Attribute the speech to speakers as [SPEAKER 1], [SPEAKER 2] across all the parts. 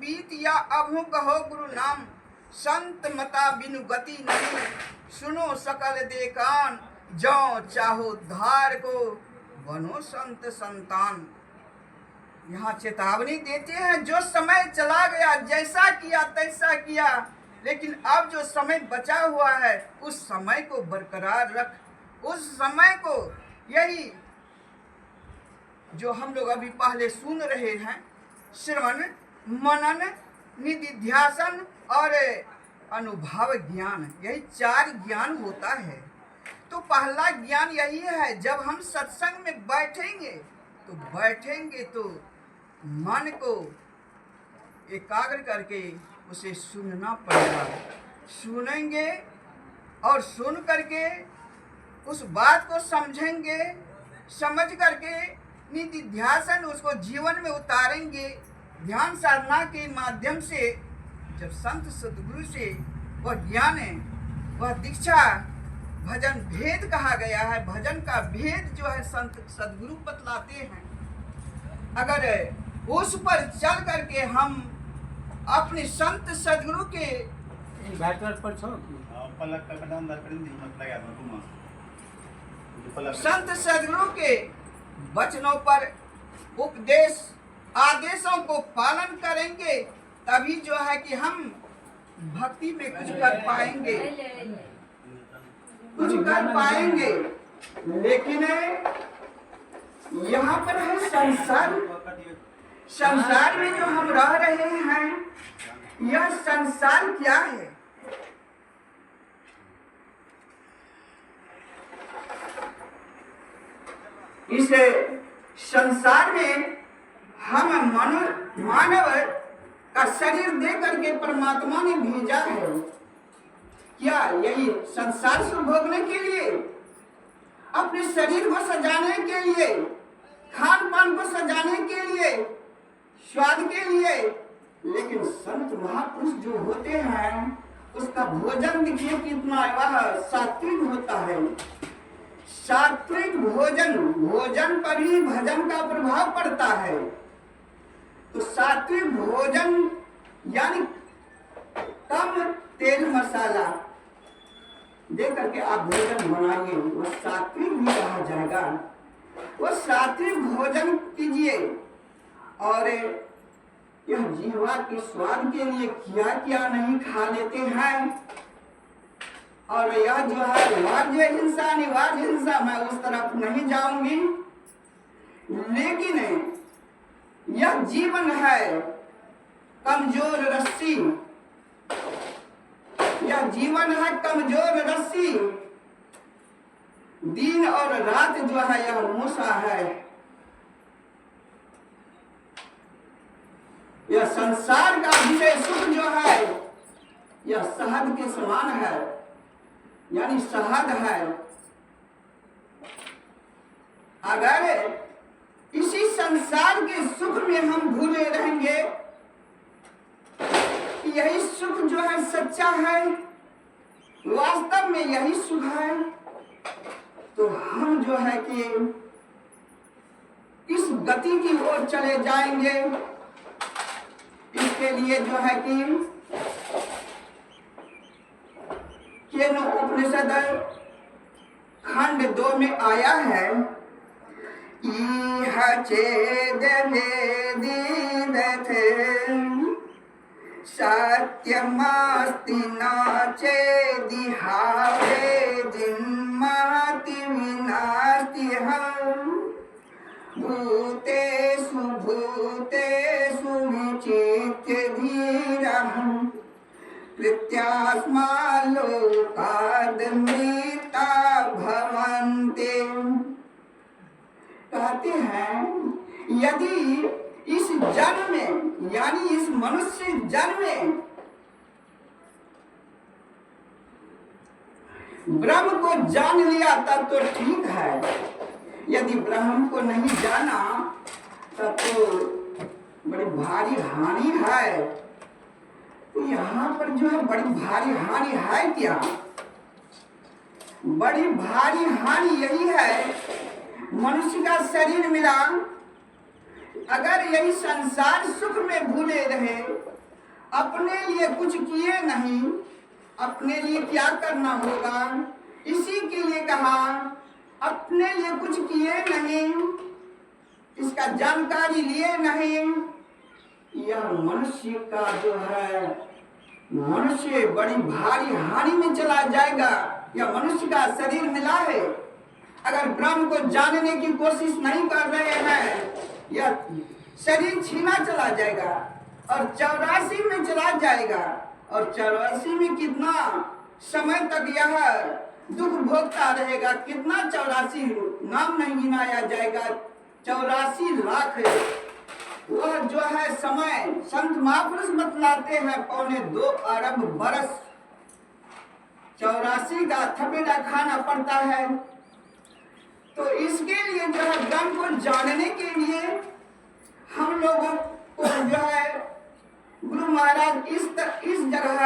[SPEAKER 1] बीत या अभु कहो गुरु नाम, संत मता बिनु गति नहीं, सुनो सकल देकान, जो चाहो धार को बनो संत संतान। यहाँ चेतावनी देते हैं, जो समय चला गया, जैसा किया तैसा किया, लेकिन अब जो समय बचा हुआ है उस समय को बरकरार रख। उस समय को, यही जो हम लोग अभी पहले सुन रहे हैं, श्रवण मनन निधिध्यासन और अनुभव ज्ञान, यही 4 ज्ञान होता है। तो पहला ज्ञान यही है, जब हम सत्संग में बैठेंगे तो मन को एकाग्र करके उसे सुनना पड़ेगा। सुनेंगे और सुन करके उस बात को समझेंगे, समझ करके निधिध्यासन उसको जीवन में उतारेंगे। ध्यान साधना के माध्यम से जब संत सद्गुरु से वह ज्ञान है, वह दीक्षा, भजन भेद कहा गया है, भजन का भेद जो है संत सद्गुरु बतलाते हैं। अगर उस पर चल करके हम अपने संत सद्गुरु के संत सद्गुरु के वचनों पर, उपदेश आदेशों को पालन करेंगे, तभी जो है कि हम भक्ति में कुछ कर पाएंगे, लेकिन यहाँ पर है संसार में जो हम रह रहे हैं, यह संसार क्या है? इस संसार में हम मानव का शरीर दे करके परमात्मा ने भेजा है। क्या यही संसार से भोगने के लिए, अपने शरीर को सजाने के लिए, खान पान को सजाने के लिए, स्वाद के लिए? लेकिन संत महापुरुष जो होते हैं, उसका भोजन देखिए कितना वह सात्विक होता है। सात्विक भोजन पर ही भजन का प्रभाव पड़ता है। तो सात्विक भोजन यानी कम तेल मसाला दे करके आप भोजन बनाइए, वो सात्विक भी कहा जाएगा। वो सात्विक भोजन कीजिए और यह जीवा के स्वाद के लिए क्या क्या नहीं खा लेते हैं। और यह जो है वाज्य हिंसा निवाज्य हिंसा, मैं उस तरफ नहीं जाऊंगी, लेकिन यह जीवन है कमजोर रस्सी, यह जीवन है कमजोर रस्सी, दिन और रात जो है यह मूसा है। यह संसार का विषय सुख जो है यह शहद के समान है, यानी शहद है। अगर इसी संसार के सुख में हम भूले रहेंगे, यही सुख जो है सच्चा है, वास्तव में यही सुख है, तो हम जो है कि इस गति की ओर चले जाएंगे। इसके लिए जो है कि केन उपनिषद खंड 2 में आया है, इह चेद वेदिदथे सत्यमस्ति न चेदिहा वेदिन्माति विनास्तिहं भूतेषु विचित्य धीरः प्रत्यास्मा लोकाद् मृता भवन्ति। कहते हैं यदि इस जन्म में, यानी इस मनुष्य जन्म में ब्रह्म को जान लिया तब तो ठीक है, यदि ब्रह्म को नहीं जाना तब तो बड़ी भारी हानि है। तो यहाँ पर जो है बड़ी भारी हानि है क्या? बड़ी भारी हानि यही है, मनुष्य का शरीर मिला, अगर यही संसार सुख में भूले रहे, अपने लिए कुछ किए नहीं, अपने लिए क्या करना होगा, इसी के लिए कहा अपने लिए कुछ किए नहीं, इसका जानकारी लिए नहीं। यह मनुष्य का जो है, मनुष्य बड़ी भारी हानि में चला जाएगा। यह मनुष्य का शरीर मिला है, अगर ब्रह्म को जानने की कोशिश नहीं कर रहे हैं, यह शरीर छीना चला जाएगा और 84 में चला जाएगा। और 84 में कितना समय तक यह दुख भोगता रहेगा, कितना 84 नाम नहीं गिनाया जाएगा। 84 लाख वह जो है समय संत महापुरुष बतलाते हैं 2.25 अरब बरस 84 का थपेड़ा खाना पड़ता है। तो इसके लिए जो है ब्रह्म को जानने के लिए हम लोगों को जो है गुरु महाराज इस जगह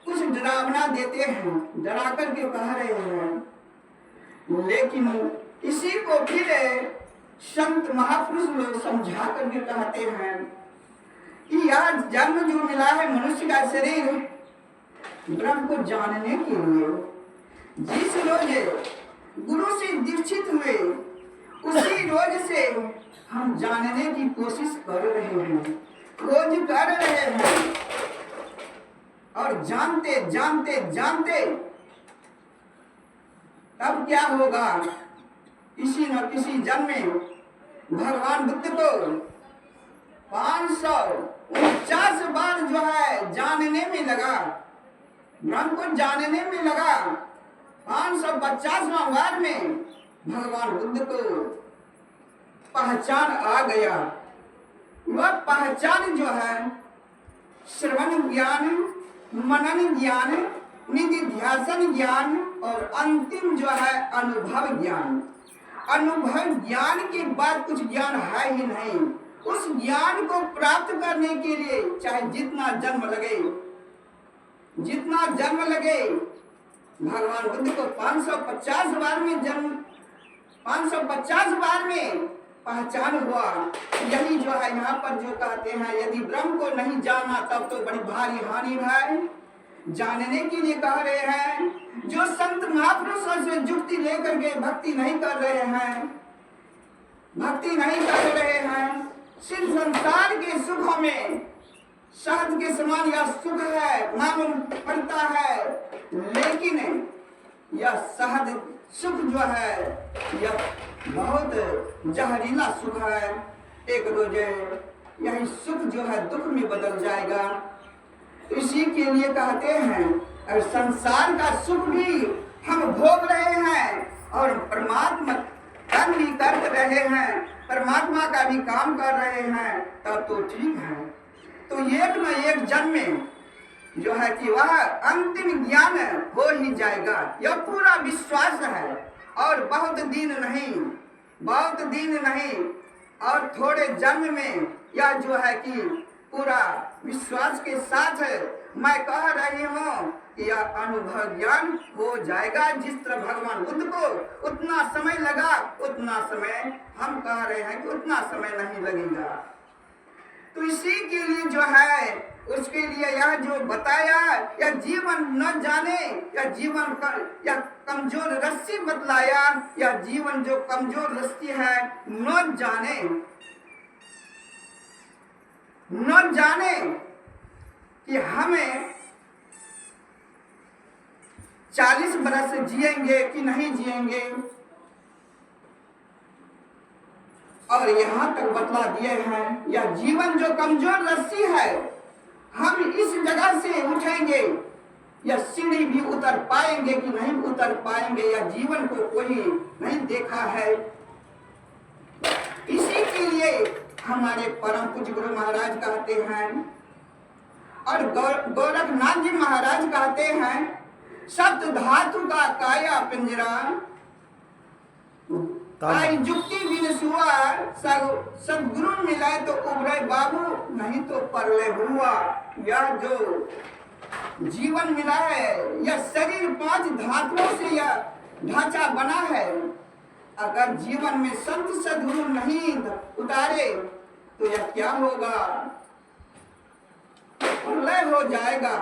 [SPEAKER 1] कुछ डरावना देते हैं, डरा करके कह रहे हैं, लेकिन इसी को फिर संत महापुरुष लोग समझा करके कहते हैं कि यह जन्म जो मिला है मनुष्य का शरीर ब्रह्म को जानने के लिए। जिस रोज गुरु से दीक्षित हुए उसी रोज से हम जानने की कोशिश कर रहे हैं, खोज कर रहे हैं, और जानते जानते जानते तब क्या होगा, किसी न किसी जन्म में भगवान बुद्ध को 549 बार जो है जानने में लगा, ब्रह्म को जानने में लगा। 550वां बार में भगवान बुद्ध को पहचान आ गया। वह पहचान जो है श्रवण ज्ञान, मनन ज्ञान, निधिध्यासन ज्ञान और अंतिम जो है अनुभव ज्ञान। अनुभव ज्ञान के बाद कुछ ज्ञान है ही नहीं। उस ज्ञान को प्राप्त करने के लिए चाहे जितना जन्म लगे, भगवान बुद्ध को 550 बार में जन्म, 550 बार में पहचान हुआ। यही जो है यहाँ पर जो कहते हैं, यदि ब्रह्म को नहीं जाना तब तो बड़ी भारी हानि है। जानने के लिए कह रहे हैं, जो संत महापुरुषों से युक्ति लेकर के भक्ति नहीं कर रहे हैं, सिर्फ संसार के सुखों में शहद के समान यह सुख है, मालूम पड़ता है, लेकिन यह शहद सुख जो है यह बहुत जहरीला सुख है। एक रोज यही सुख जो है दुख में बदल जाएगा। इसी के लिए कहते हैं, और संसार का सुख भी हम भोग रहे हैं और परमात्मा कर्म भी कर रहे हैं, परमात्मा का भी काम कर रहे हैं, तब तो ठीक है। तो एक न एक जन्म में जो है कि वह अंतिम ज्ञान हो ही जाएगा, यह पूरा विश्वास है। और बहुत दिन नहीं और थोड़े जन्म में यह जो है कि पूरा विश्वास के साथ मैं कह रही हूँ कि यह अनुभव ज्ञान हो जाएगा। जिस तरह भगवान बुद्ध को उतना समय लगा, उतना समय हम कह रहे हैं कि उतना समय नहीं लगेगा। तो इसी के लिए जो है, उसके लिए यह जो बताया, यह जीवन न जाने, यह कमजोर रस्सी बतलाया, यह जीवन जो कमजोर रस्सी है न जाने कि हमें 40 बरस जिएंगे कि नहीं जिएंगे। और यहाँ तक बतला दिए हैं, यह जीवन जो कमजोर रस्सी है, हम इस जगह से उठेंगे, यह सीढ़ी भी उतर पाएंगे कि नहीं उतर पाएंगे, यह जीवन को कोई नहीं देखा है। इसी के लिए हमारे परम पूज्य गुरु महाराज कहते हैं और गोरखनाथ जी महाराज कहते हैं, सप्त धातु का काया पिंजरा, युक्ति बिन सुआ, सदगुरु मिलाए तो उभरे बाबू, नहीं तो परले हुआ। यह जो जीवन मिला है, यह शरीर 5 धातुओं से यह ढांचा बना है। अगर जीवन में संत सदगुरु नहीं उतारे तो यह क्या होगा, प्रलय हो जाएगा।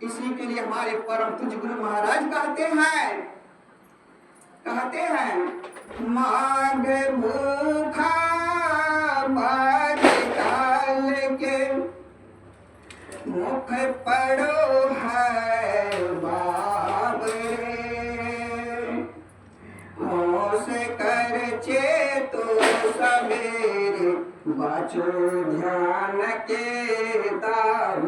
[SPEAKER 1] इसी के लिए हमारे परम पूज्य गुरु महाराज कहते हैं माघ भूखा बाज काल के मुख पड़ो है बाबरे, होश कर चेतो सवेरे बचो ध्यान के दार।